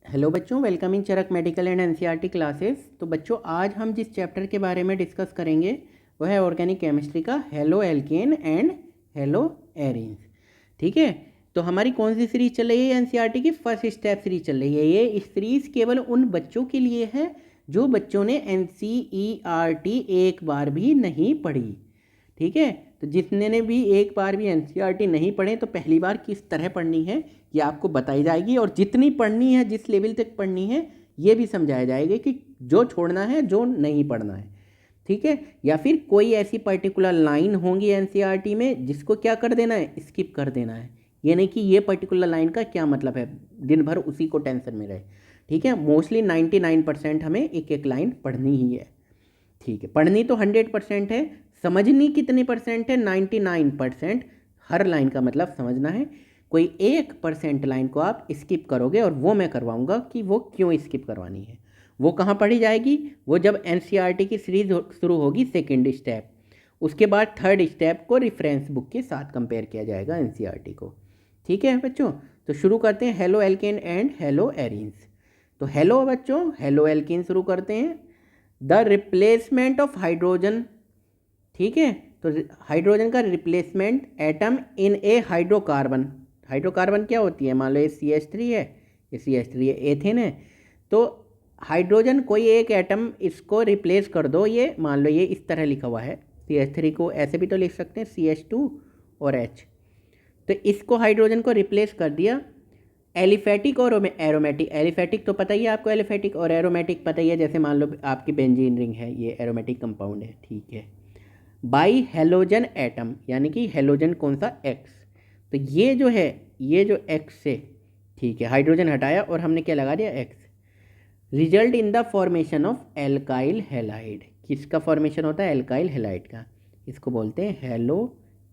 Hello बच्चों, welcome in Charak medical and NCERT classes. तो बच्चों, आज हम जिस चैप्टर के बारे में डिस्कस करेंगे वो है ऑर्गेनिक केमिस्ट्री का halo alkane and hello arenes. ठीक है, तो हमारी कौन सी सीरीज चल रही है? एनसीईआरटी की फर्स्ट स्टेप सीरीज चल रही है। ये सीरीज केवल उन बच्चों के लिए है जो बच्चों ने एनसीईआरटी एक बार भी नहीं पढ़ी। ठीक है, तो जितने ने भी एक बार भी एनसीईआरटी नहीं पढ़े तो पहली बार किस तरह पढ़नी है ये आपको बताई जाएगी, और जितनी पढ़नी है, जिस लेवल तक पढ़नी है, ये भी समझाया जाएगा कि जो छोड़ना है, जो नहीं पढ़ना है। ठीक है, या फिर कोई ऐसी पर्टिकुलर लाइन होंगी एनसीईआरटी में जिसको क्या कर देना है, स्किप कर देना है। ये नहीं कि ये पर्टिकुलर लाइन का क्या मतलब है, दिन भर उसी को टेंशन में रहे। ठीक है, मोस्टली 99% हमें एक एक लाइन पढ़नी ही है। ठीक है, पढ़नी तो 100% है, समझनी कितने परसेंट है? 99%। हर लाइन का मतलब समझना है। कोई 1% लाइन को आप स्किप करोगे, और वो मैं करवाऊंगा कि वो क्यों स्किप करवानी है। वो कहाँ पढ़ी जाएगी? वो जब एनसीईआरटी की सीरीज शुरू होगी, सेकेंड स्टेप, उसके बाद थर्ड स्टेप को रेफरेंस बुक के साथ कंपेयर किया जाएगा एनसीईआरटी को। ठीक है बच्चों, तो शुरू करते हैं halo alkene and hello arenes. तो हेलो बच्चों, हेलो एल्केन शुरू करते हैं। The replacement of hydrogen. ठीक है, तो हाइड्रोजन का replacement atom in A hydrocarbon. Hydrocarbon क्या होती है? मान लो ये CH3 है, ये CH3 है, एथेन है। तो हाइड्रोजन कोई एक एटम इसको रिप्लेस कर दो। ये मान लो ये इस तरह लिखा हुआ है, CH3 को ऐसे भी तो लिख सकते हैं, CH2 और H। तो इसको हाइड्रोजन को रिप्लेस कर दिया। एलिफेटिक और एरोमेटिक। एलिफेटिक तो पता ही है आपको, एलिफेटिक और एरोमेटिक पता ही है। जैसे मान लो आपकी बेंजीन रिंग है, ये एरोमेटिक कंपाउंड है। ठीक है, बाई हेलोजन एटम, यानी कि हेलोजन कौन सा? X। तो ये जो है, ये जो X से, ठीक है, हाइड्रोजन हटाया और हमने क्या लगा दिया? X। Result in the formation of alkyl halide. किसका फॉर्मेशन होता है? एल्काइल हैलाइड का। इसको बोलते हैं halo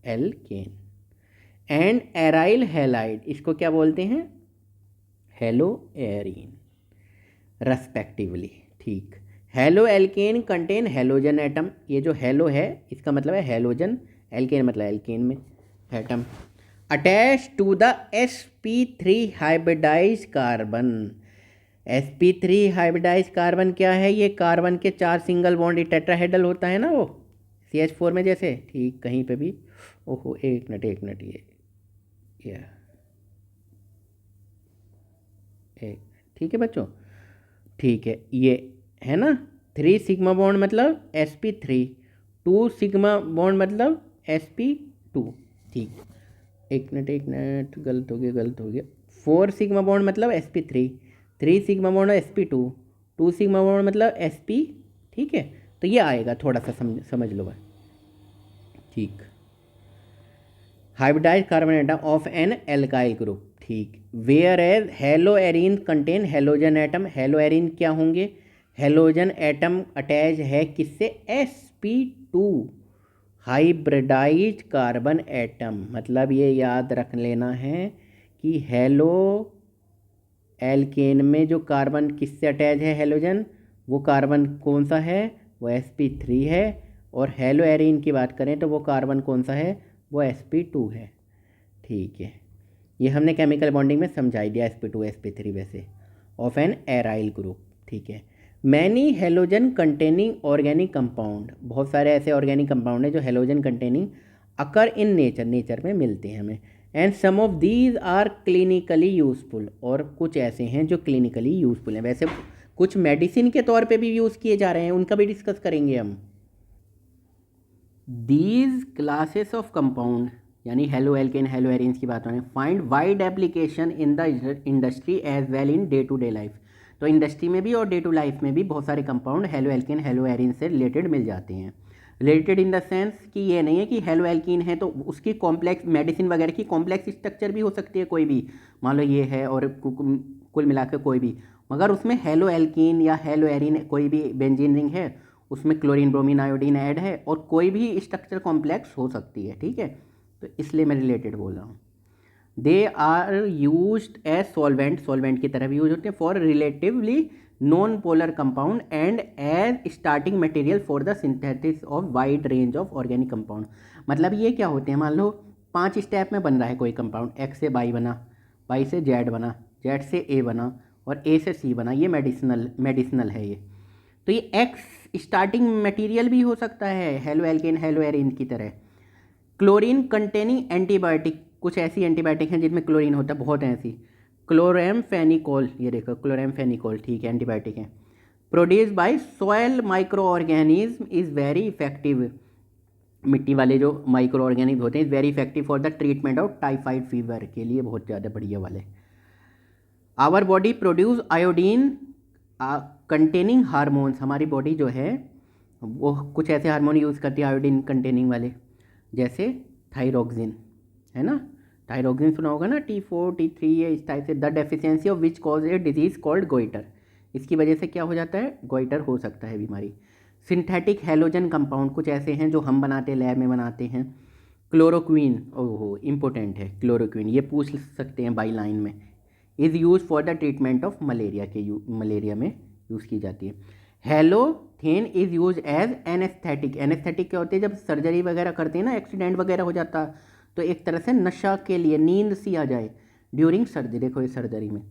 alkene. And aryl halide, इसको क्या बोलते हैं? Halo arene, respectively. ठीक, halo alkane contain halogen atom. ये जो हेलो है इसका मतलब है हेलोजन, एल्केन मतलब एल्केन में atom. Attach to the sp3 hybridize carbon. sp3 hybridize carbon क्या है? ये कार्बन के 4 सिंगल बॉन्ड टेट्राहेड्रल होता है ना, वो CH4 में जैसे। ठीक, कहीं पे भी, ओहो एक मिनट ये एक, ठीक है बच्चों। ठीक है, ये है ना 3 सिग्मा बॉन्ड मतलब sp3, 2 सिग्मा बॉन्ड मतलब sp2। ठीक, एक मिनट, गलत हो गया। 4 सिग्मा बॉन्ड मतलब sp3, 3 sigma bond sp2, 2 sigma bond मतलब sp। ठीक है, तो ये आएगा, थोड़ा सा समझ लो भाई। ठीक, hybridize carbon atom of an alkyl group. ठीक, whereas halo arene contain halogen atom. Halo arene क्या होंगे? हेलोजन एटम अटैच है किससे? sp2 hybridise carbon atom. मतलब ये याद रख लेना है कि हेलो एल्केन में जो कार्बन किससे अटैच है, हेलोजन, वो कार्बन कौन सा है? वो sp3 है। और हेलो एरीन की बात करें तो वो कार्बन कौन सा है? वो sp2 है। ठीक है, ये हमने केमिकल बॉन्डिंग में समझाई दिया, sp2 sp3 वैसे, ऑफ एन एराइल ग्रुप। ठीक है, many halogen containing organic compound. बहुत सारे ऐसे ऑर्गेनिक कंपाउंड हैं जो halogen containing occur in nature, nature में मिलते हैं हमें। And some of these are clinically useful. और कुछ ऐसे हैं जो क्लिनिकली यूजफुल हैं। वैसे कुछ मेडिसिन के तौर पे भी यूज़ किए जा रहे हैं, उनका भी डिस्कस करेंगे हम। दीज क्लासेस ऑफ कंपाउंड, यानी हेलो एल्केन हेलो एरीन्स की बात हो रही है, find wide application in the industry as well in day to day life. तो इंडस्ट्री में भी और डे टू लाइफ में भी बहुत सारे compound halo alkane hello arenes से रिलेटेड मिल जाते हैं। रिलेटेड इन द सेंस कि ये नहीं है कि हेलो एल्कीन है तो उसकी कॉम्प्लेक्स मेडिसिन वगैरह की कॉम्प्लेक्स स्ट्रक्चर भी हो सकती है कोई भी, मान लो ये है और कुल मिलाकर कोई भी, मगर उसमें हेलो एल्कीन या हेलो एरीन कोई भी बेंजीन रिंग है, उसमें क्लोरीन ब्रोमीन आयोडीन ऐड है, और कोई भी स्ट्रक्चर कॉम्प्लेक्स हो सकती है। ठीक है, तो इसलिए मैं रिलेटेड बोल रहा हूँ। They are use as solvent, solvent की तरह भी यूज होते हैं, for relatively non polar compound and as starting material for the synthesis of wide range of organic compound. मतलब ये क्या होते हैं? मान लो 5 स्टेप में बन रहा है कोई कंपाउंड, X से Y बना, Y से Z बना, Z से A बना, और ए से सी बना, ये मेडिसिनल है ये। तो ये एक्स स्टार्टिंग मटेरियल भी हो सकता है हेलो एल्केन हेलो एरिन की तरह। क्लोरीन कंटेनिंग एंटीबायोटिक, कुछ ऐसी एंटीबायोटिक हैं जिनमें क्लोरीन होता है, बहुत ऐसी। क्लोरेमफेनिकोल, ये देखो क्लोरेमफेनिकोल, ठीक है, एंटीबायोटिक है। Produce by soil micro organism is very effective, मिट्टी वाले जो माइक्रो ऑर्गेनिज्म होते हैं, is very effective for the treatment of typhoid fever के लिए बहुत ज़्यादा बढ़िया वाले। Our body produce iodine containing hormones, हमारी बॉडी जो है वो कुछ ऐसे हार्मोन यूज़ करती है आयोडीन कंटेनिंग वाले, जैसे थायरोक्सिन, है ना, थायरोक्सिन सुना होगा ना, T4 T3, ये इस टाइप से। The deficiency of which cause A disease called goitre, इसकी वजह से क्या हो जाता है, गोइटर हो सकता है बीमारी। सिंथेटिक हेलोजन कंपाउंड, कुछ ऐसे हैं जो हम बनाते हैं, लैब में बनाते हैं। क्लोरोक्वीन, ओहो इम्पोर्टेंट है क्लोरोक्वीन, ये पूछ सकते हैं बाई लाइन में। Is use for the treatment of malaria के मलेरिया में यूज़ की जाती है। Halothane is use as anaesthetic, anaesthetic क्या होती है, जब सर्जरी वगैरह करते हैं ना, एक्सीडेंट वगैरह हो जाता तो एक तरह से नशा के लिए, नींद सी आ जाए ड्यूरिंग सर्जरी, देखो ये सर्जरी में।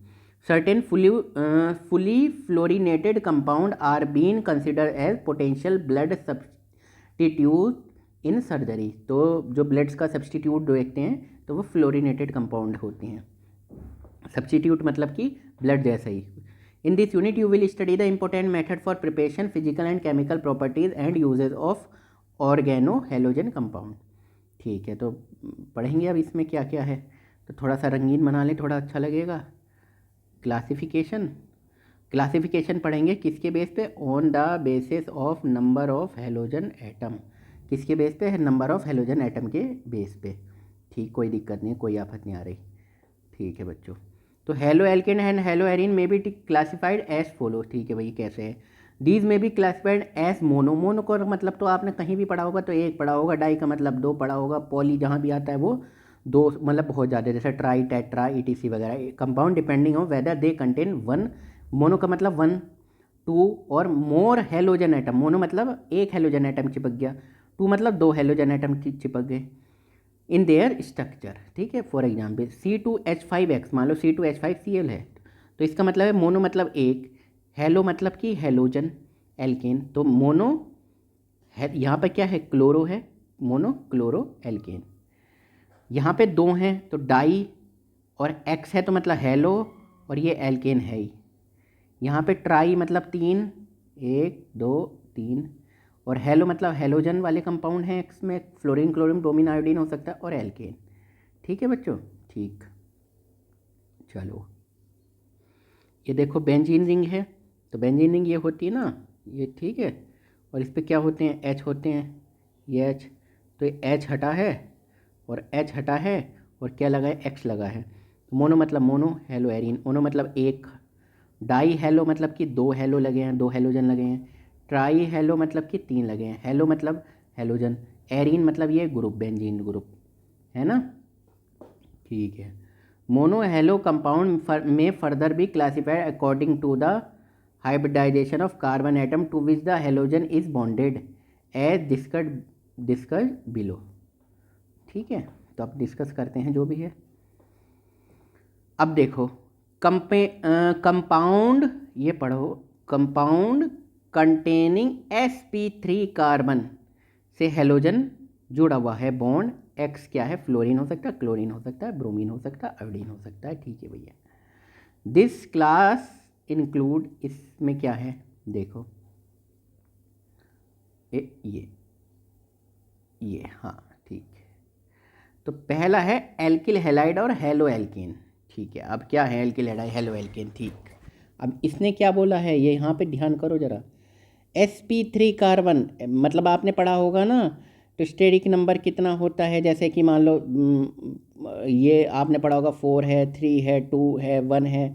Certain fully fluorinated compound are been consider as potential blood substitute in surgery, तो जो ब्लड्स का सब्सटीट्यूट देखते हैं तो वो फ्लोरिनेटेड कंपाउंड होते हैं। सब्सटीट्यूट मतलब कि ब्लड जैसा ही। In this unit you will study the important method for preparation, physical and chemical properties and uses of organo halogen compound. ठीक है, तो पढ़ेंगे अब इसमें क्या क्या है, तो थोड़ा सा रंगीन बना लें, थोड़ा अच्छा लगेगा। क्लासिफिकेशन पढ़ेंगे किसके बेस पे, on the basis of number of halogen atom, किसके बेस पे है, नंबर ऑफ हेलोजन एटम के बेस पे। ठीक, कोई दिक्कत नहीं है, कोई आफत नहीं आ रही। ठीक है बच्चों, तो halo alkane and haloarene may be classified as follow. ठीक है भाई, कैसे है, these may be classified as mono, mono का मतलब तो आपने कहीं भी पढ़ा होगा तो एक पढ़ा होगा, डाई का मतलब दो पढ़ा होगा, पॉली जहाँ भी आता है वो दो मतलब बहुत ज़्यादा, जैसे ट्राई टेट्रा ETC वगैरह। Compound depending on whether they contain one, mono का मतलब वन, टू और मोर हेलोजन एटम, मोनो मतलब एक हेलोजन एटम चिपक गया, टू मतलब दो हेलोजन एटम चिपक गए इन देयर स्ट्रक्चर। ठीक है, फॉर एग्जाम्पल C2H5X, मान लो C2H5Cl है, तो इसका मतलब है मोनो मतलब एक, हेलो मतलब कि हेलोजन एल्केन, तो मोनो है, यहाँ पर क्या है, क्लोरो है, मोनो क्लोरो एल्केन। यहाँ पे दो हैं तो डाई, और एक्स है तो मतलब हेलो, और ये एल्केन है ही। यहाँ पे ट्राई मतलब तीन, एक दो तीन, और हेलो मतलब हेलोजन वाले कंपाउंड हैं, एक्स में फ्लोरीन क्लोरीन ब्रोमीन आयोडीन हो सकता है, और एल्केन। ठीक है बच्चों, ठीक, चलो ये देखो बेंजीन रिंग है, तो बेंजीन रिंग ये होती है ना, ये ठीक है, और इस पर क्या होते हैं, एच होते हैं, ये एच, तो ये एच हटा है और एच हटा है, और क्या लगा है, एक्स लगा है। तो मोनो मतलब मोनो, हेलो एरिन, मोनो मतलब एक, डाई हेलो मतलब कि दो हेलो लगे हैं, दो हेलोजन लगे हैं, ट्राई हेलो मतलब कि तीन लगे हैं, हेलो मतलब हेलोजन, एरिन मतलब ये ग्रुप, बेंजीन ग्रुप, है ना। ठीक है, mono halo compound may further भी classified according to the hybridisation of carbon atom to which the halogen is bonded as discussed below. ठीक है, तो अब डिस्कस करते हैं जो भी है। अब देखो कंपाउंड, ये पढ़ो, कंपाउंड कंटेनिंग sp3 कार्बन से हेलोजन जुड़ा हुआ है, बॉन्ड एक्स क्या है, फ्लोरीन हो सकता है, क्लोरीन हो सकता है, ब्रोमीन हो सकता है, आयोडीन हो सकता है। ठीक है भैया, दिस क्लास इंक्लूड, इसमें क्या है देखो, ये हाँ ठीक है, तो पहला है एल्किल हैलाइड और हेलो एल्केन। ठीक है, अब क्या है एल्किल हैलाइड हेलो एल्केन, ठीक, अब इसने क्या बोला है, ये यहाँ पे ध्यान करो ज़रा, sp3 कार्बन मतलब आपने पढ़ा होगा ना, तो स्टेरिक नंबर कितना होता है, जैसे कि मान लो ये आपने पढ़ा होगा 4 है, 3 है, 2 है, 1 है,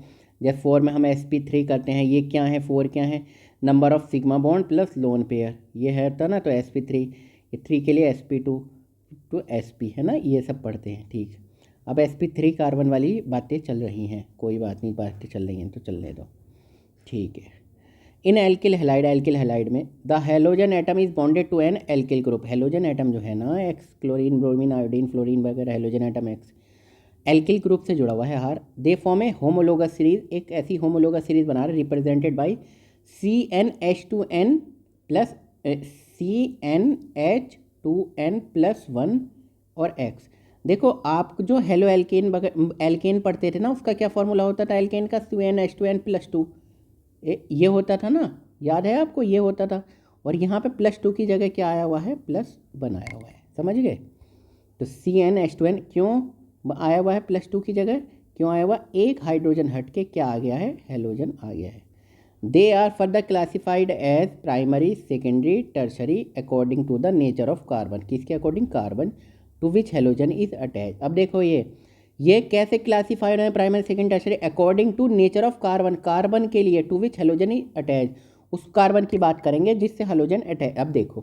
जैसे 4 में हम sp3 करते हैं, ये क्या है 4 क्या है, number of sigma bond plus lone pair, ये है था ना, तो sp3, ये 3 के लिए sp2 तो sp है ना, ये सब पढ़ते हैं। ठीक, अब sp3 कार्बन वाली बातें चल रही हैं, कोई बात नहीं, बातें चल रही हैं तो चलने दो। ठीक है, इन एल्किल हैलाइड में the halogen atom is bonded to an alkyl group, halogen atom जो है ना, X, chlorine bromine iodine fluorine वगैरह, halogen atom X, alkyl group से जुड़ा हुआ है हार। They form a homologous series, एक ऐसी होमोलोगस सीरीज बना रहे represented by CnH2n plus CnH2n+1 और X। देखो आप जो हेलो एल्केन पढ़ते थे ना, उसका क्या फॉर्मूला होता था एल्केन का? CnH2n+2 ये होता था ना, याद है आपको? ये होता था। और यहाँ पे +2 की जगह क्या आया हुआ है? +1 आया हुआ है, समझ गए? तो CnH2n क्यों आया हुआ है +2 की जगह? क्यों आया हुआ? एक हाइड्रोजन हट के क्या आ गया है? हेलोजन आ गया है। They are further classified as primary, secondary, tertiary according to the nature of carbon. किसके according? Carbon to which halogen is attach. अब देखो ये कैसे क्लासिफाइड है? Primary, second, tertiary according to nature of carbon. Carbon के लिए to which halogen is attach, उस carbon की बात करेंगे जिससे हेलोजन अटैच। अब देखो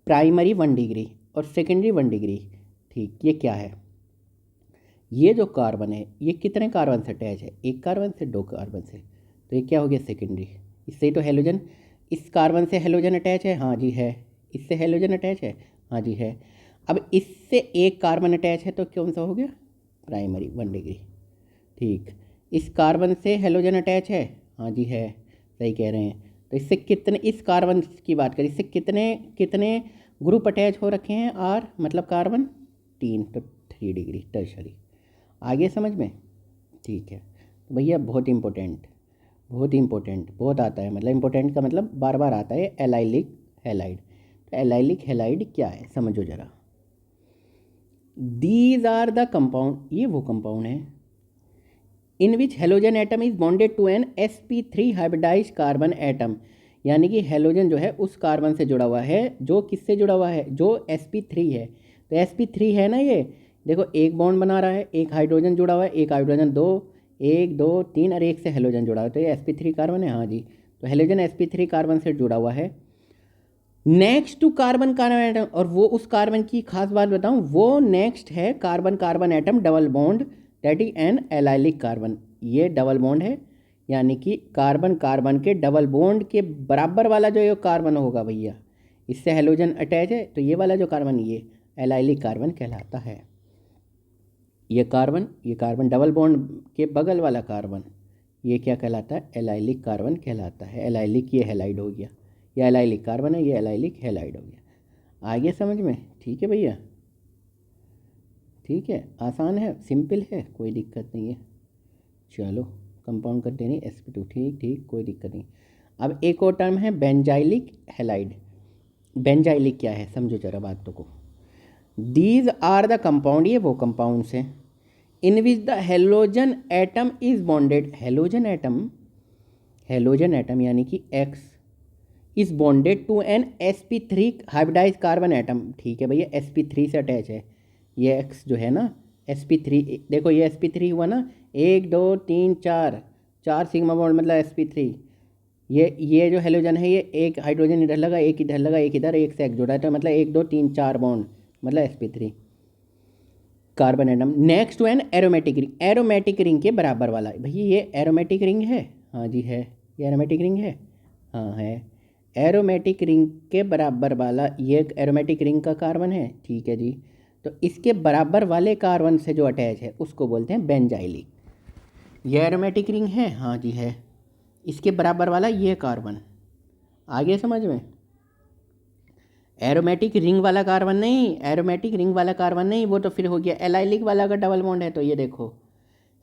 प्राइमरी 1 डिग्री और सेकेंडरी 1 डिग्री, ठीक, ये क्या है? ये जो कार्बन है ये कितने कार्बन से अटैच है? एक कार्बन से, 2 कार्बन से, तो ये क्या हो गया? सेकेंडरी। इससे तो हेलोजन, इस कार्बन से हेलोजन अटैच है, हाँ जी है। इससे हेलोजन अटैच है, हाँ जी है। अब इससे एक कार्बन अटैच है तो कौन सा हो गया? Primary 1 degree. ठीक, इस कार्बन से हेलोजन अटैच है, हाँ जी है, सही कह रहे हैं। तो इससे कितने, इस कार्बन की बात करें, इससे कितने कितने ग्रुप अटैच हो रखे हैं? आर मतलब कार्बन 3, तो 3 डिग्री टर्शरी। आगे समझ में? ठीक है। तो भैया बहुत इंपॉर्टेंट, बहुत इंपॉर्टेंट, बहुत आता है, मतलब इंपॉर्टेंट का मतलब बार बार आता है, एलाइलिक हैलाइड। तो एलाइलिक हैलाइड क्या है समझो ज़रा। दीज आर द कंपाउंड, ये वो कंपाउंड है in which halogen atom is bonded to an sp3 hybridize carbon atom. यानी कि हेलोजन जो है उस कार्बन से जुड़ा हुआ है जो किससे जुड़ा हुआ है? जो sp3 है। तो sp3 है ना, ये देखो एक बॉन्ड बना रहा है, एक हाइड्रोजन जुड़ा हुआ है, एक हाइड्रोजन 2, 1 2 3 और एक से हेलोजन जुड़ा हुआ है, तो ये sp3 कार्बन है, हाँ जी। तो हेलोजन sp3 कार्बन से जुड़ा हुआ है next to carbon carbon atom. और वो उस कार्बन की खास बात बताऊं, वो नेक्स्ट है carbon carbon atom double bond, that is an allylic carbon. ये डबल बॉन्ड है, यानी कि कार्बन कार्बन के डबल बॉन्ड के बराबर वाला जो ये कार्बन होगा भैया, इससे हेलोजन अटैच है, तो ये वाला जो कार्बन ये एलाइलिक कार्बन कहलाता है। ये कार्बन डबल बॉन्ड के बगल वाला कार्बन, ये क्या कहलाता है? एलाइलिक कार्बन कहलाता है। एलाइलिक ये हैलाइड हो गया, ये एलाइलिक कार्बन है, ये एलाइलिक हैलाइड हो गया। आगे समझ में? ठीक है भैया, ठीक है, आसान है, सिंपल है, कोई दिक्कत नहीं है। चलो कंपाउंड कर देनी sp2, ठीक ठीक, कोई दिक्कत नहीं। अब एक और टर्म है बेंजाइलिक हैलाइड। बेंजाइलिक क्या है समझो जरा बातों को। दीज आर द कंपाउंड, ये वो कंपाउंड्स हैं in which the halogen atom is bonded. Halogen atom यानी कि X is bonded to an sp3 hybridize carbon atom. ठीक है भैया, sp3 से अटैच है ये X जो है ना, sp3। देखो ये sp3 हुआ ना, 1 2 3 4 सिग्मा बॉन्ड मतलब sp3। ये जो हेलोजन है, ये एक हाइड्रोजन इधर लगा, एक इधर लगा, एक इधर, एक से एक जुड़ा है, तो मतलब 1 2 3 4 बॉन्ड मतलब sp3 carbon atom next to an aromatic ring. Aromatic ring के बराबर वाला भैया, ये एरोमेटिक रिंग है, हाँ जी है। ये एरोमेटिक रिंग है, हाँ है। एरोमेटिक रिंग के बराबर वाला ये एरोमेटिक रिंग का कार्बन है, ठीक है जी। तो इसके बराबर वाले कार्बन से जो अटैच है उसको बोलते हैं बेंजाइलिक। ये एरोमेटिक रिंग है, हाँ जी है। इसके बराबर वाला ये कार्बन, आगे समझ में? एरोमेटिक रिंग वाला कार्बन नहीं, एरोमेटिक रिंग वाला कार्बन नहीं, वो तो फिर हो गया एलाइलिक वाला का डबल बॉन्ड है। तो ये देखो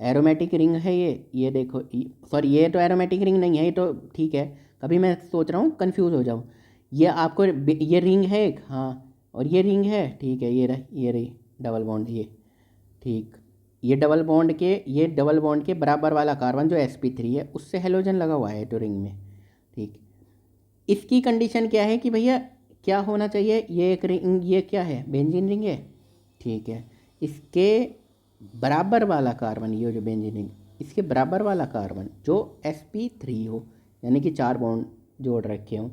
एरोमेटिक रिंग है ये देखो, सॉरी ये तो एरोमेटिक रिंग नहीं है, ये तो ठीक है। कभी मैं सोच रहा हूँ कंफ्यूज हो जाऊँ। ये आपको ये रिंग है एक, हाँ, और ये रिंग है, ठीक है। ये रही डबल बॉन्ड, ये ठीक। ये डबल बॉन्ड के बराबर वाला कार्बन जो sp3 है उससे हेलोजन लगा हुआ है तो रिंग में, ठीक। इसकी कंडीशन क्या है कि भैया क्या होना चाहिए? ये एक रिंग, ये क्या है? बेंजीन रिंग है, ठीक है। इसके बराबर वाला कार्बन, ये जो बेंजीन रिंग, इसके बराबर वाला कार्बन जो sp3 हो, यानी कि 4 बॉन्ड जोड़ रखे हों,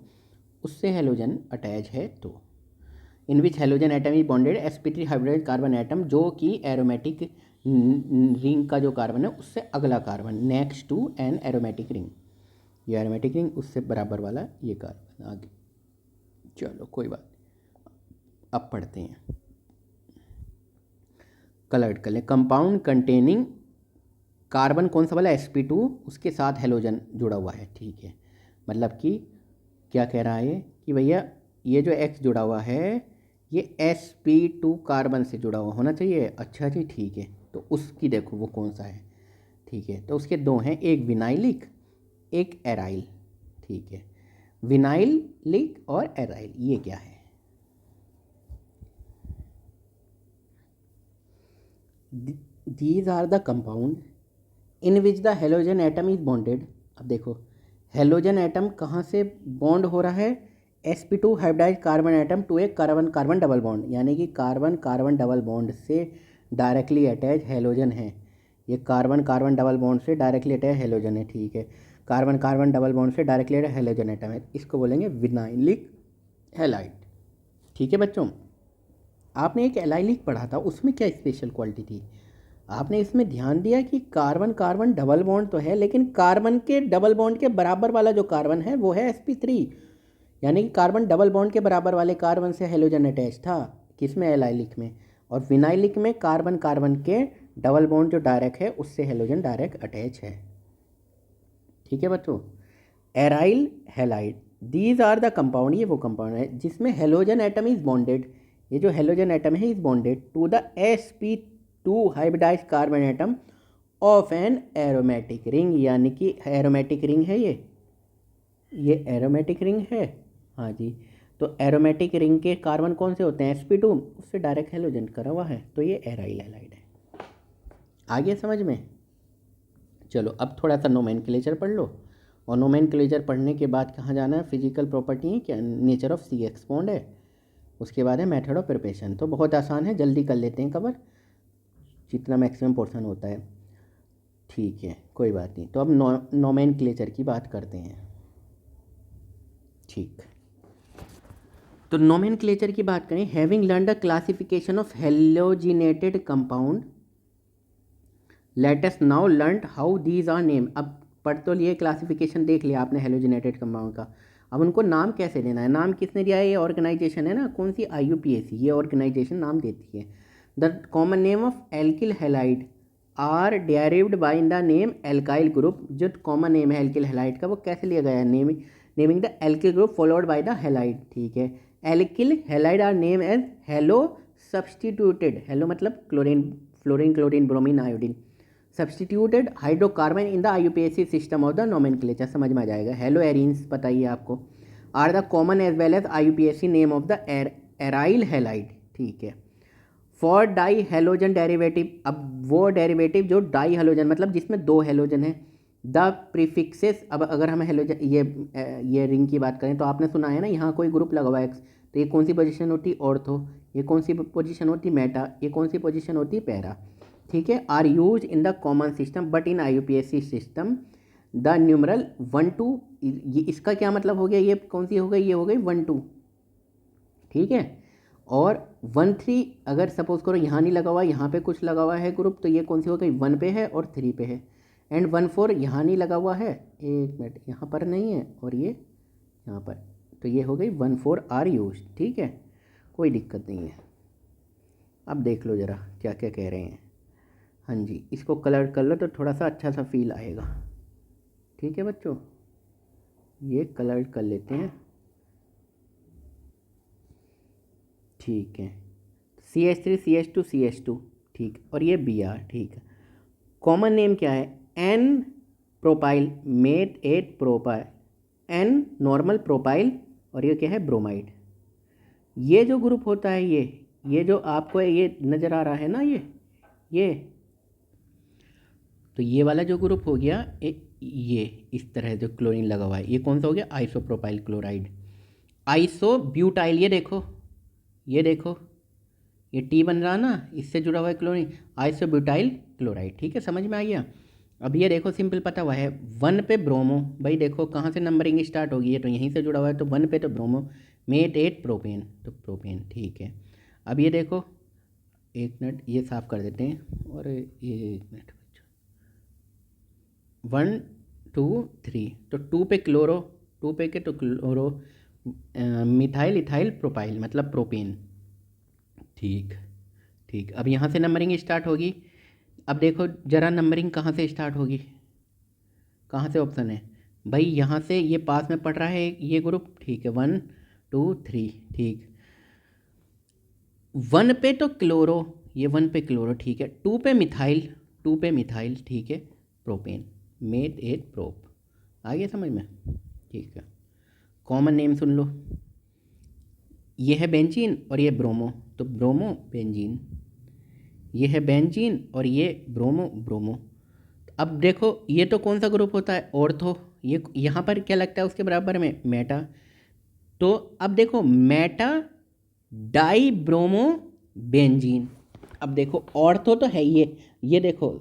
उससे हेलोजन अटैच है। तो in which halogen atom is bonded sp3 hybridize carbon atom, जो कि एरोमेटिक रिंग का जो कार्बन है उससे अगला carbon next to an aromatic ring. ये एरोमेटिक रिंग उससे बराबर वाला ये कार्बन। आगे चलो कोई बात, अब पढ़ते हैं। कलर्ड कर लें। कंपाउंड कंटेनिंग कार्बन कौन सा वाला sp2 उसके साथ हेलोजन जुड़ा हुआ है, ठीक है। मतलब कि क्या कह रहा है कि भैया ये जो X जुड़ा हुआ है ये sp2 कार्बन से जुड़ा हुआ होना चाहिए। अच्छा जी, ठीक है। तो उसकी देखो वो कौन सा है, ठीक है। तो उसके दो हैं, एक विनाइलिक एक एराइल, ठीक है। विनाइलिक और एराइल ये क्या है? These are the compound in which the halogen atom is bonded. अब देखो हेलोजन एटम कहाँ से बॉन्ड हो रहा है? sp2 hybridised carbon atom to एक कार्बन कार्बन डबल बॉन्ड, यानी कि कार्बन कार्बन डबल बॉन्ड से डायरेक्टली अटैच हेलोजन है। ये कार्बन कार्बन डबल बॉन्ड से डायरेक्टली अटैच हेलोजन है, ठीक है। कार्बन कार्बन डबल बॉन्ड से डायरेक्टली अटैच हेलोजन एटम है, इसको बोलेंगे विनाइलिक हैलाइड, ठीक है बच्चों। आपने एक एलाइलिक पढ़ा था, उसमें क्या स्पेशल क्वालिटी थी? आपने इसमें ध्यान दिया कि कार्बन कार्बन डबल बॉन्ड तो है, लेकिन कार्बन के डबल बॉन्ड के बराबर वाला जो कार्बन है वो है sp3, यानी कि कार्बन डबल बॉन्ड के बराबर वाले कार्बन से हेलोजन अटैच था। किसमें? एलाइलिक में। और विनाइलिक में कार्बन कार्बन के डबल बॉन्ड जो डायरेक्ट है उससे हेलोजन डायरेक्ट अटैच है, ठीक है बच्चों। Aryl halide, these are the compound, ये वो कंपाउंड है जिसमें हेलोजन एटम इज बॉन्डेड, ये जो हेलोजन एटम है is bonded to the sp2 hybridised carbon atom of an aromatic ring, यानी कि एरोमेटिक रिंग है ये एरोमेटिक रिंग है, हाँ जी। तो एरोमेटिक रिंग के कार्बन कौन से होते हैं? sp2, उससे डायरेक्ट हेलोजन करा हुआ है, तो ये एराइल हैलाइड है। आगे समझ में? चलो अब थोड़ा सा नोमेनक्लेचर पढ़ लो, और नोमेनक्लेचर पढ़ने के बाद कहाँ जाना है? फिजिकल प्रॉपर्टी है क्या, नेचर ऑफ CH बॉन्ड है, उसके बाद है मेथड ऑफ प्रिपरेशन। तो बहुत आसान है, जल्दी कर लेते हैं कवर, जितना मैक्सिमम पोर्शन होता है, ठीक है, कोई बात नहीं। तो अब नोमेनक्लेचर की बात करते हैं, ठीक। तो नोमेनक्लेचर की बात करें, having learn the classification of halogenated compound, let us now learn how these are name. अब पढ़ तो लिए, क्लासिफिकेशन देख लिया आपने हेलोजिनेटेड कंपाउंड का, अब उनको नाम कैसे देना है? नाम किसने दिया है? ये ऑर्गेनाइजेशन है ना, कौन सी? IUPAC, ये ऑर्गेनाइजेशन नाम देती है। The common name of alkyl halide are derived by the name alkyl group. जो कॉमन नेम है एल्किल हैलाइड का वो कैसे लिया गया है? Naming the alkyl group followed by the halide, ठीक है। Alkyl halide are name as halo substituted, halo मतलब chlorine, fluorine chlorine bromine iodine, substituted hydrocarbon in the IUPAC system of the nomenclature, समझ में आ जाएगा। हेलो एरिन्स बताइए आपको, are the common as well as IUPAC name of the aryl halide, ठीक है। For die halogen derivative, अब वो डेरिवेटिव जो डाई हेलोजन मतलब जिसमें दो हेलोजन है, द प्रीफिक्सेस। अब अगर हम हेलोजन ये रिंग की बात करें तो आपने सुना है ना, यहाँ कोई ग्रुप लगा हुआ है X, तो ये कौन सी पोजीशन होती? ऑर्थो। ये कौन सी पोजीशन होती? मेटा। ये कौन सी पोजीशन होती? पैरा, ठीक है। Are use in the common system but in IUPAC system the numeral 1 2, ये इसका क्या मतलब हो गया? ये कौन सी हो गई? ये हो गई 1 2, ठीक है। और 1 3 अगर सपोज करो यहाँ नहीं लगा हुआ, यहाँ पे कुछ लगा हुआ है ग्रुप, तो ये कौन सी हो गई? 1 पे है और 3 पे है। एंड 1 4 यहाँ नहीं लगा हुआ है, एक मिनट, यहाँ पर नहीं है और ये यहाँ पर, तो ये हो गई 1 4 आर यूज, ठीक है, कोई दिक्कत नहीं है। अब देख लो ज़रा क्या क्या कह रहे हैं। हाँ जी, इसको कलर कर लो तो थोड़ा सा अच्छा सा फील आएगा, ठीक है बच्चों। ये कलर कर लेते हैं, ठीक है। CH3 CH2 CH2, ठीक, और ये Br, ठीक है। कॉमन नेम क्या है? N प्रोपाइल मेट 8 प्रोपाइल, N नॉर्मल प्रोपाइल, और ये क्या है? ब्रोमाइड। ये जो ग्रुप होता है ये जो आपको ये नज़र आ रहा है ना, ये तो ये वाला जो ग्रुप हो गया ये इस तरह जो क्लोरीन लगा हुआ है, ये कौन सा हो गया? Isopropyl chloride. आइसोब्यूटाइल, ये देखो ये T बन रहा ना, इससे जुड़ा हुआ है क्लोरीन, आइसोब्यूटाइल क्लोराइड, ठीक है, समझ में आ गया। अब ये देखो सिंपल पता हुआ है, 1 पे ब्रोमो, भाई देखो कहाँ से नंबरिंग स्टार्ट होगी, है तो यहीं से जुड़ा हुआ है, तो 1 पे तो ब्रोमो, मेट 8 प्रोपेन, तो प्रोपेन, ठीक है। अब ये देखो, एक मिनट ये साफ कर देते हैं, और ये एक मिनट, 1 2 3, तो 2 पे क्लोरो, 2 पे के तो क्लोरो, मिथाइल इथाइल प्रोपाइल मतलब प्रोपेन, ठीक, ठीक, अब यहाँ से नंबरिंग स्टार्ट होगी। अब देखो ज़रा नंबरिंग कहाँ से स्टार्ट होगी, कहाँ से ऑप्शन है भाई, यहाँ से ये पास में पढ़ रहा है ये ग्रुप, ठीक है 1 2 3, ठीक 1 पे तो क्लोरो, ये 1 पे क्लोरो, ठीक है 2 पे मिथाइल, 2 पे मिथाइल, ठीक है प्रोपेन, मेथ एथ प्रोप, आ गया समझ में, ठीक है। कॉमन नेम सुन लो, ये है बेंजीन और ये ब्रोमो, तो ब्रोमो बेंजीन, ये है बेंजीन और ये ब्रोमो ब्रोमो। अब देखो ये तो कौन सा ग्रुप होता है, ऑर्थो, ये यहाँ पर क्या लगता है उसके बराबर में, मेटा, तो अब देखो मेटा डाई ब्रोमो बेंजीन। अब देखो ऑर्थो तो है ये देखो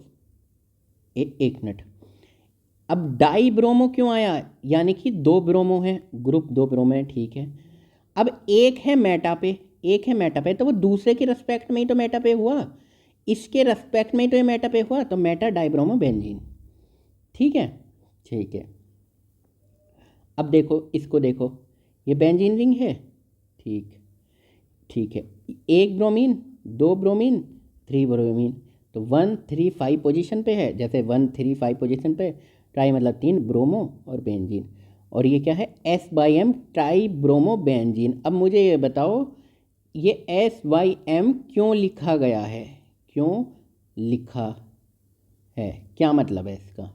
एक मिनट, अब डाई ब्रोमो क्यों आया, यानी कि 2 ब्रोमो है, ग्रुप 2 ब्रोमो है, ठीक है। अब एक है मेटा पे, एक है मेटा पे, तो वो दूसरे के रेस्पेक्ट में ही तो मेटा पे हुआ, इसके रेस्पेक्ट में ही तो ये मेटा पे हुआ, तो मेटा डाइब्रोमो बेंजीन, ठीक है, ठीक है। अब देखो इसको देखो, ये बेंजीन रिंग है, ठीक, ठीक है, 1 ब्रोमीन 2 ब्रोमीन 3 ब्रोमीन, तो 1 3 5 पोजीशन पे है, जैसे 1 3 5 पोजीशन पे, ट्राई मतलब 3 ब्रोमो और बेंजीन, और ये क्या है S/M ट्राई ब्रोमो बेंजीन। अब मुझे ये बताओ ये S/M क्यों लिखा गया है, क्यों लिखा है, क्या मतलब है इसका,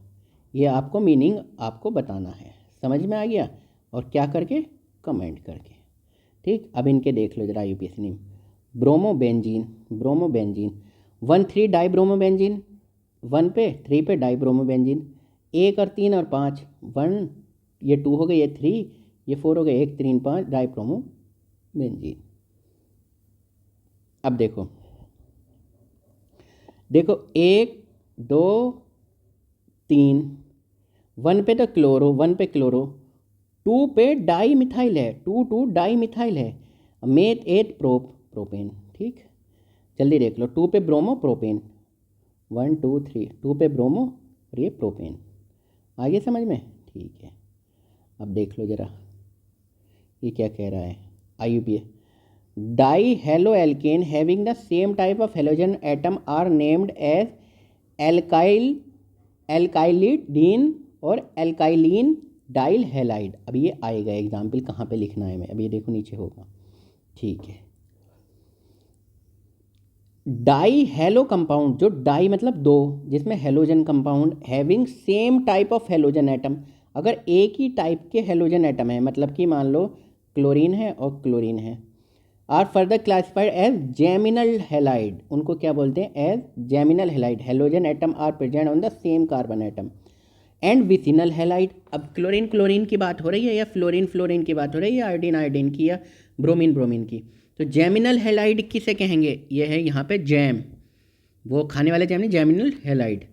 ये आपको मीनिंग आपको बताना है, समझ में आ गया, और क्या करके, कमेंट करके, ठीक। अब इनके देख लो जरा UPSC name, bromo benzene, bromo benzene, 1 3 die bromo benzene, 1 पे 3 पे डाई ब्रोमो बेंजीन, 1 और 3 और 5, 1 ये 2 हो गए, ये 3 ये 4 हो गए, 1 3 5 डाई ब्रोमो बेंजीन। अब देखो देखो 1 2 3, 1 पे तो क्लोरो, 1 पे क्लोरो, 2 पे डाई मिथाइल है, 2 2 डाई मिथाइल है, मेथ एथ प्रोपेन, ठीक, जल्दी देख लो, 2 पे ब्रोमो प्रोपेन, 1 2 3, 2 पे ब्रोमो और ये प्रोपेन, आगे समझ में, ठीक है। अब देख लो जरा ये क्या कह रहा है, IUPAC, di halo alkane having the same type of halogen atom are named as alkyl alkylidene और एल्काइलिन डाइल हैलाइड। अब ये आएगा एग्जाम्पल, कहाँ पे लिखना है मैं, अब ये देखो नीचे होगा, ठीक है। डाई हेलो कंपाउंड, जो डाई मतलब 2, जिसमें halogen compound, having same type of halogen atom, अगर एक ही टाइप के हेलोजन एटम है, मतलब कि मान लो क्लोरीन है और क्लोरीन है, are further classified as geminal halide, उनको क्या बोलते हैं, as geminal halide, halogen atom are present on the same carbon atom, and vicinal halide. अब क्लोरीन क्लोरीन की बात हो रही है या फ्लोरीन फ्लोरीन की बात हो रही है, या आयोडीन आयोडीन की, या ब्रोमीन ब्रोमीन की, तो जेमिनल हेलाइड किसे कहेंगे, ये है यहाँ पे जैम, वो खाने वाले जैम नहीं, जेमिनल हेलाइड,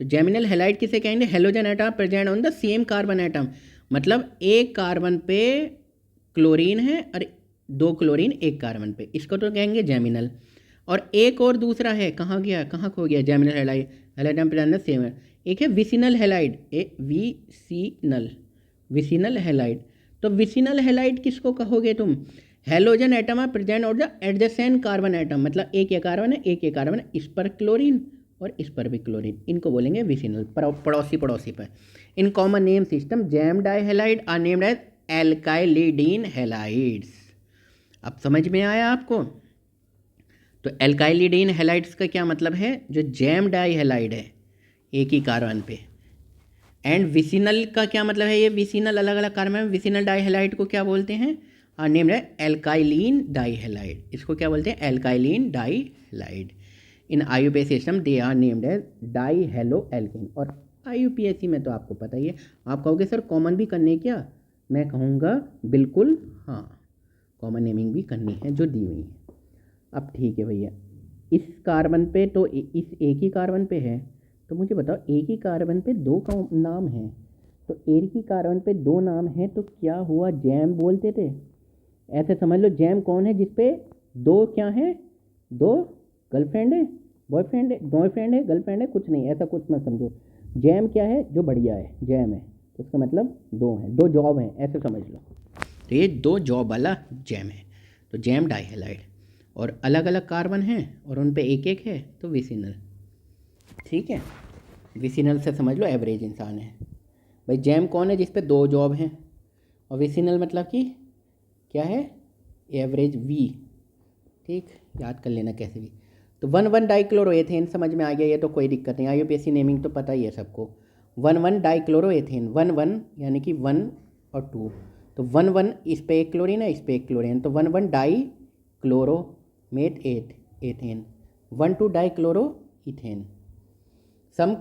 तो जेमिनल हेलाइड किसे कहेंगे, halogen atom present on the same carbon atom, मतलब एक कार्बन पे क्लोरीन है और 2 क्लोरीन एक कार्बन पे, इसको तो कहेंगे जेमिनल। और एक और दूसरा है, कहाँ गया, कहाँ खो गया, geminal halide, halide present same है, एक है विसिनल हेलाइड, विसिनल हेलाइड, तो विसिनल हेलाइड किसको कहोगे तुम, हेलोजन एटम आर प्रेजेंट और द एडजेसेंट कार्बन एटम, मतलब एक ये कार्बन है, एक ये कार्बन है, इस पर क्लोरीन और इस पर भी क्लोरीन, इनको बोलेंगे विसिनल, पड़ोसी पड़ोसी पर। In common name system gem di halide are named as alkylidene halides. अब समझ में आया आपको, तो एल्काइलिडीन हेलाइड्स का क्या मतलब है, जो जैम डाई हेलाइड है एक ही कार्बन पे, एंड विसिनल का क्या मतलब है, ये विसिनल अलग अलग कार्बन में, विसिनल डाई हेलाइड को क्या बोलते हैं, नेम्ड है एल्काइलिन डाई हेलाइड, इसको क्या बोलते हैं, alkylene di halide. In IUPAC system they are named as di halo alkane. और IUPAC में तो आपको पता ही है, आप कहोगे सर कॉमन भी करने क्या, मैं कहूँगा बिल्कुल हाँ, कॉमन नेमिंग भी करनी है जो दी हुई है। अब ठीक है भैया, इस कार्बन पे तो इस एक ही कार्बन पे है, तो मुझे बताओ एक ही कार्बन पे 2 नाम हैं, तो एक ही कार्बन पे 2 नाम हैं, तो क्या हुआ, जैम बोलते थे, ऐसे समझ लो जैम कौन है जिसपे 2 क्या हैं, 2 गर्लफ्रेंड है, बॉयफ्रेंड है गर्लफ्रेंड है, कुछ नहीं, ऐसा कुछ मत समझो, जैम क्या है, जो बढ़िया है जैम है, तो उसका मतलब 2 हैं, 2 जॉब हैं, ऐसे समझ लो, तो ये 2 जॉब वाला जैम है, तो जैम डाई हेलाइड। और अलग अलग कार्बन हैं और उन पे एक एक है तो विसिनल। ठीक है, विसिनल से समझ लो एवरेज इंसान है। भाई जैम कौन है जिस पे 2 जॉब हैं, और विसिनल मतलब कि क्या है, एवरेज वी। ठीक, याद कर लेना कैसे भी। तो 1,1 डाइक्लोरोएथेन समझ में आ गया, ये तो कोई दिक्कत नहीं, IUPAC नेमिंग तो पता ही है सबको। 1,1 डाइक्लोरोएथेन, 1,1 यानी कि 1 और 2, तो 1,1 इस पे एक क्लोरीन है, इस पे एक क्लोरीन, तो 1,1 डाई क्लोरोमेट ethane, 1,2 dichloro ethane. Some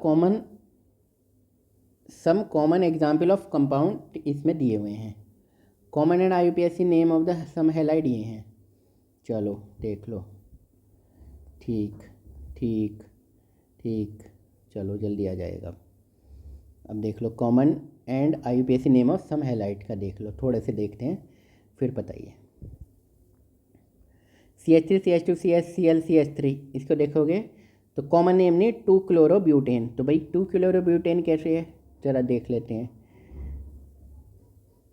common example of compound इसमें दिए हुए हैं। Common and IUPAC name of the some halide ये हैं, चलो देख लो। ठीक ठीक ठीक, चलो जल्दी आ जाएगा। अब देख लो common and IUPAC name of some halide का देख लो, थोड़े से देखते हैं फिर बताइए। CH3 CH2 CH Cl CH3, इसको देखोगे तो कॉमन नेम नहीं 2 क्लोरोब्यूटेन, तो भाई 2 क्लोरोब्यूटेन कैसे है ज़रा देख लेते हैं।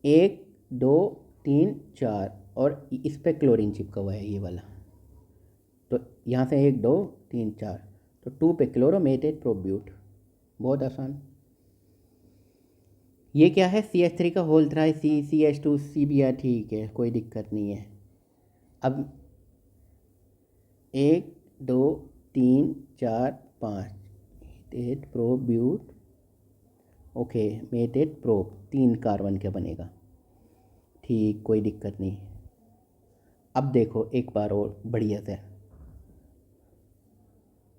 1 2 3 4 और इस पे क्लोरीन चिपका हुआ है ये वाला, तो यहाँ से 1 2 3 4, तो 2 पे क्लोरोमेटेड प्रोब्यूट, बहुत आसान। ये क्या है CH3 का होल थ्राई CH2 CBr, ठीक है कोई दिक्कत नहीं है। अब 1 2 3 4 5 मेटेड प्रोब्यूट, ओके मेटेड प्रोब 3 कार्बन का बनेगा, ठीक कोई दिक्कत नहीं। अब देखो एक बार और बढ़िया से,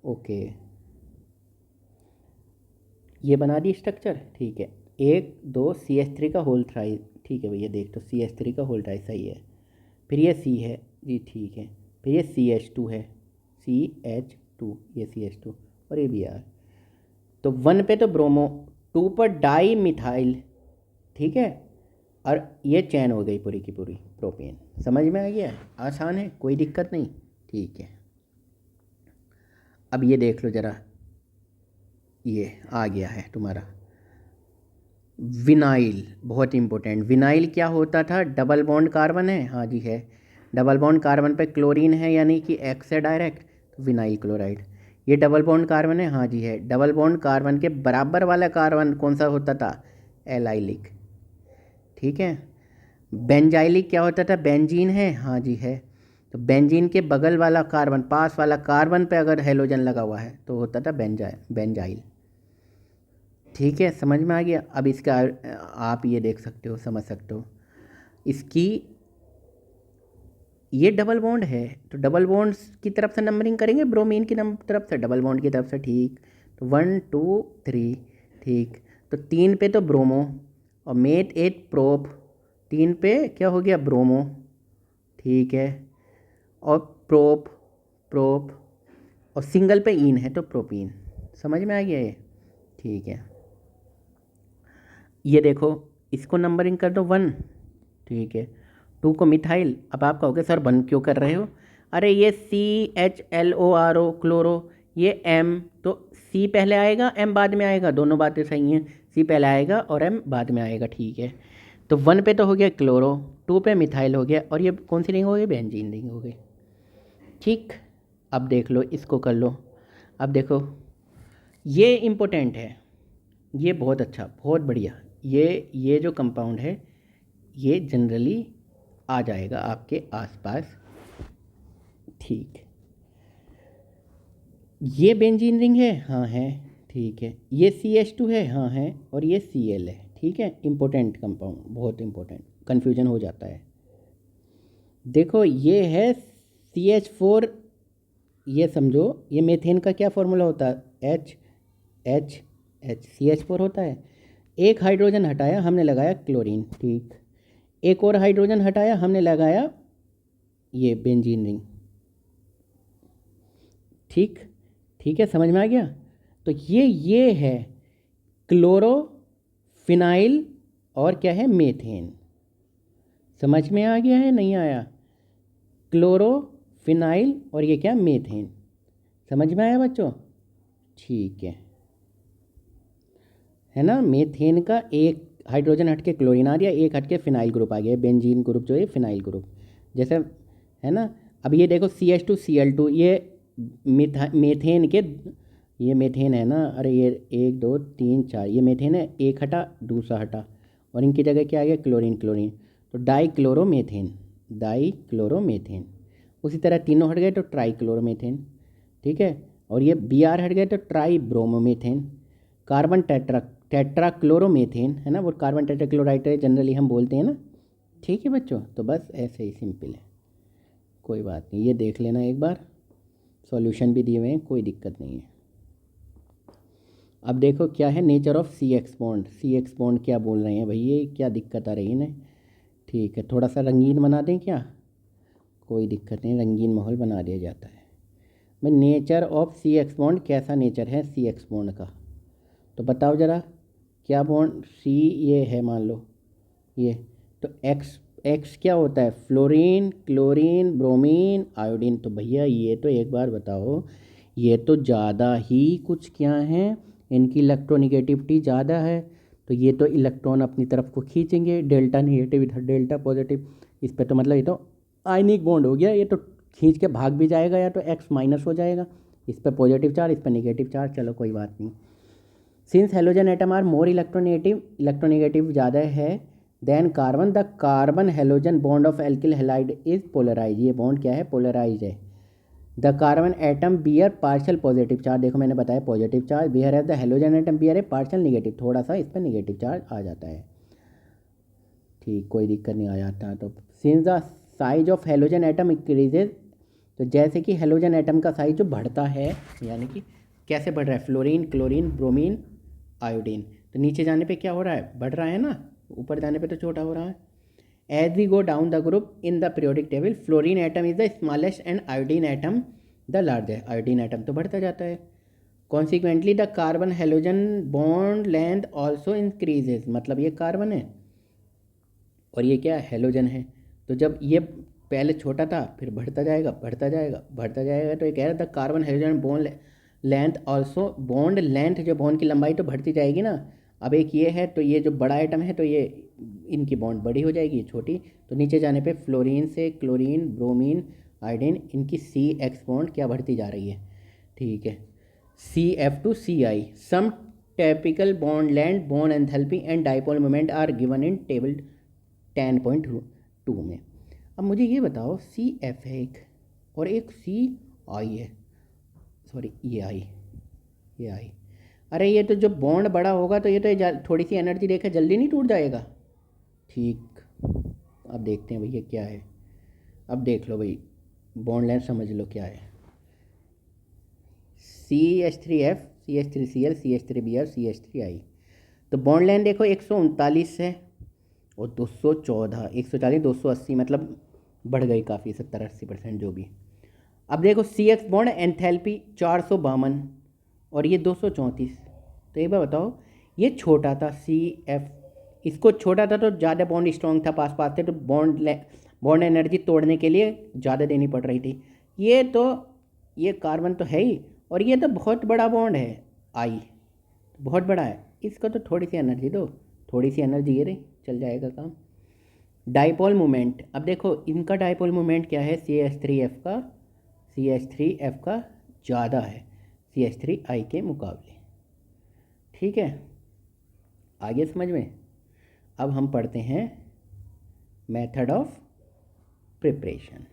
ओके ये बना दी स्ट्रक्चर, ठीक है। 1 2 CH3 का होल थ्राई, ठीक है भैया देख तो CH3 का होल थ्राई सही है। फिर ये C है जी, ठीक है। फिर ये CH2 है, CH2 ये CH2 और ये Br, तो 1 पे तो ब्रोमो, 2 पर डाई मिथाइल, ठीक है, और ये चैन हो गई पूरी की पूरी प्रोपेन। समझ में आ गया, आसान है कोई दिक्कत नहीं, ठीक है। अब ये देख लो ज़रा, ये आ गया है तुम्हारा विनाइल, बहुत इंपॉर्टेंट। विनाइल क्या होता था, डबल बॉन्ड कार्बन है, हाँ जी है, डबल बॉन्ड कार्बन पे क्लोरीन है यानी कि X है डायरेक्ट, तो विनाइल क्लोराइड। ये डबल बॉन्ड कार्बन है, हाँ जी है, डबल बॉन्ड कार्बन के बराबर वाला कार्बन कौन सा होता था, एलाइलिक, ठीक है। बेंजाइलिक क्या होता था, बेंजीन है, हाँ जी है, तो बेंजीन के बगल वाला कार्बन, पास वाला कार्बन पे अगर हेलोजन लगा हुआ है तो होता था बेंजाइल, ठीक है समझ में आ गया। अब इसका आप ये देख सकते हो, समझ सकते हो, इसकी ये डबल बॉन्ड है, तो डबल बॉन्ड की तरफ से नंबरिंग करेंगे, ब्रोमीन की तरफ से, डबल बॉन्ड की तरफ से, ठीक। तो 1 2 3, ठीक, तो 3 पे तो ब्रोमो और मेट 8 प्रोप, 3 पे क्या हो गया ब्रोमो, ठीक है, और प्रोप प्रोप, और सिंगल पे इन है तो प्रोपीन। समझ में आ गया ये, ठीक है। ये देखो इसको नंबरिंग कर दो 1, ठीक है। 2 को मिथाइल, अब आप कहोगे सर 1 क्यों कर रहे हो, अरे ये CHLORO क्लोरो, ये M, तो C पहले आएगा M बाद में आएगा, दोनों बातें सही हैं, C पहले आएगा और M बाद में आएगा, ठीक है। तो 1 पे तो हो गया क्लोरो, 2 पे मिथाइल हो गया, और ये कौन सी रिंग हो गई, बेंजीन रिंग हो गई, ठीक। अब देख लो इसको कर लो, अब देखो ये इम्पोर्टेंट है, ये बहुत अच्छा बहुत बढ़िया, ये जो कंपाउंड है ये जनरली आ जाएगा आपके आसपास, ठीक। ये बेंजीन रिंग है, हाँ है, ठीक है। ये CH2 है, हाँ है, और ये Cl है, ठीक है। इम्पोर्टेंट कंपाउंड, बहुत इम्पोर्टेंट, कन्फ्यूजन हो जाता है। देखो ये है CH4, ये समझो ये मेथेन का क्या फॉर्मूला होता है, H CH4 होता है। एक हाइड्रोजन हटाया हमने लगाया क्लोरीन, ठीक। एक और हाइड्रोजन हटाया हमने लगाया ये बेंजीन रिंग, ठीक, ठीक है समझ में आ गया। तो ये है क्लोरोफिनाइल और क्या है मेथेन, समझ में आ गया है नहीं आया, क्लोरोफिनाइल और ये क्या मेथेन, समझ में आया बच्चों, ठीक है ना। मेथेन का एक हाइड्रोजन हट के क्लोरीन आ गया, एक हट के फिनाइल ग्रुप आ गया, बेंजीन ग्रुप जो है फिनाइल ग्रुप, जैसे है ना। अब ये देखो CH2Cl2 ये मेथेन के, ये मेथेन है ना, अरे ये 1 2 3 4 ये मेथेन है, एक हटा दूसरा हटा और इनकी जगह क्या आ गया क्लोरीन क्लोरीन, तो डाइक्लोरोमेथेन। उसी तरह तीनों हट गए तो ट्राइक्लोरोमेथेन, ठीक है। और ये Br हट गए तो ट्राइब्रोमोमेथेन। कार्बन टेट्राक्लोरोमेथेन है ना, वो कार्बन टेट्राक्लोराइड जनरली हम बोलते हैं ना, ठीक है बच्चों। तो बस ऐसे ही सिंपल है, कोई बात नहीं, ये देख लेना एक बार, सॉल्यूशन भी दिए हुए हैं, कोई दिक्कत नहीं है। अब देखो क्या है नेचर ऑफ CX बॉन्ड क्या बोल रहे हैं भाई, ये क्या दिक्कत आ रही है इन्हें। ठीक है, थोड़ा सा रंगीन बना दें क्या, कोई दिक्कत नहीं, रंगीन माहौल बना दिया जाता है। मैं नेचर ऑफ CX बॉन्ड, कैसा नेचर है CX बॉन्ड का, तो बताओ ज़रा क्या बॉन्ड C ये है मान लो ये, तो X क्या होता है, फ्लोरीन क्लोरीन ब्रोमीन आयोडीन। तो भैया ये तो एक बार बताओ, ये तो ज़्यादा ही कुछ क्या है, इनकी इलेक्ट्रोनिगेटिविटी ज़्यादा है, तो ये तो इलेक्ट्रॉन अपनी तरफ को खींचेंगे, डेल्टा नेगेटिव इधर डेल्टा पॉजिटिव, इस पर तो मतलब ये तो आयनिक बॉन्ड हो गया, ये तो खींच के भाग भी जाएगा या तो X माइनस हो जाएगा, इस पर पॉजिटिव चार्ज इस पर नेगेटिव चार्ज, चलो कोई बात नहीं। Since halogen atom are more electronegative ज़्यादा है than carbon, the carbon halogen bond of alkyl halide is polarise, ये बॉन्ड क्या है पोलराइज है। The carbon atom bear partial positive charge, देखो मैंने बताया पॉजिटिव चार्ज, बियर है द हेलोजन एटम बियर है पार्शियल निगेटिव, थोड़ा सा इस पर निगेटिव चार्ज आ जाता है, ठीक, कोई दिक्कत नहीं आ जाता। तो since the size of halogen atom increases, तो जैसे कि हेलोजन एटम का साइज जो बढ़ता है, यानी कि कैसे बढ़ रहा है, फ्लोरीन क्लोरीन ब्रोमीन आयोडीन, तो नीचे जाने पे क्या हो रहा है, बढ़ रहा है ना, ऊपर जाने पे तो छोटा हो रहा है। As we go down the group in the periodic table, fluorine atom is the smallest and iodine atom the largest, iodine atom तो बढ़ता जाता है। Consequently the carbon halogen bond length also increases, मतलब ये कार्बन है और ये क्या हेलोजन है, तो जब ये पहले छोटा था फिर बढ़ता जाएगा बढ़ता जाएगा बढ़ता जाएगा, तो ये कह रहा था carbon halogen bond length also, bond length जो बॉन्ड की लंबाई तो बढ़ती जाएगी ना। अब एक ये है तो ये जो बड़ा आइटम है तो ये इनकी बॉन्ड बड़ी हो जाएगी, छोटी, तो नीचे जाने पे फ्लोरीन से क्लोरीन ब्रोमीन आयोडीन, इनकी CX बॉन्ड क्या बढ़ती जा रही है, ठीक है। CF2CI, some typical bond length bond enthalpy and dipole moment are given in table 10.2 में। अब मुझे ये बताओ CF है एक और एक CI है, सॉरी ये आई, अरे ये तो जब बॉन्ड बड़ा होगा तो ये तो थोड़ी सी एनर्जी देकर जल्दी नहीं टूट जाएगा, ठीक। अब देखते हैं भैया क्या है, अब देख लो भाई बॉन्ड लेंथ समझ लो क्या है, CH3F CH3Cl CH3Br CH3I, तो बॉन्ड लेंथ देखो 139 है और 214, 140 280, मतलब बढ़ गई काफ़ी, 70-80% जो भी। अब देखो CX बॉन्ड एंथैल्पी 452 और ये 234, तो एक बार बताओ ये छोटा था CF, इसको छोटा था तो ज़्यादा बॉन्ड स्ट्रॉन्ग था, पास पास थे तो बॉन्ड एनर्जी तोड़ने के लिए ज़्यादा देनी पड़ रही थी। ये तो ये कार्बन तो है ही और ये तो बहुत बड़ा बॉन्ड है आई, बहुत बड़ा है, इसको तो थोड़ी सी एनर्जी दो, थोड़ी सी एनर्जी ये रही, चल जाएगा काम। डाइपोल मोमेंट, अब देखो इनका डाइपोल मोमेंट क्या है, CH3F का ज़्यादा है CH3I के मुकाबले, ठीक है, आगे समझ में। अब हम पढ़ते हैं मेथड ऑफ प्रिपरेशन।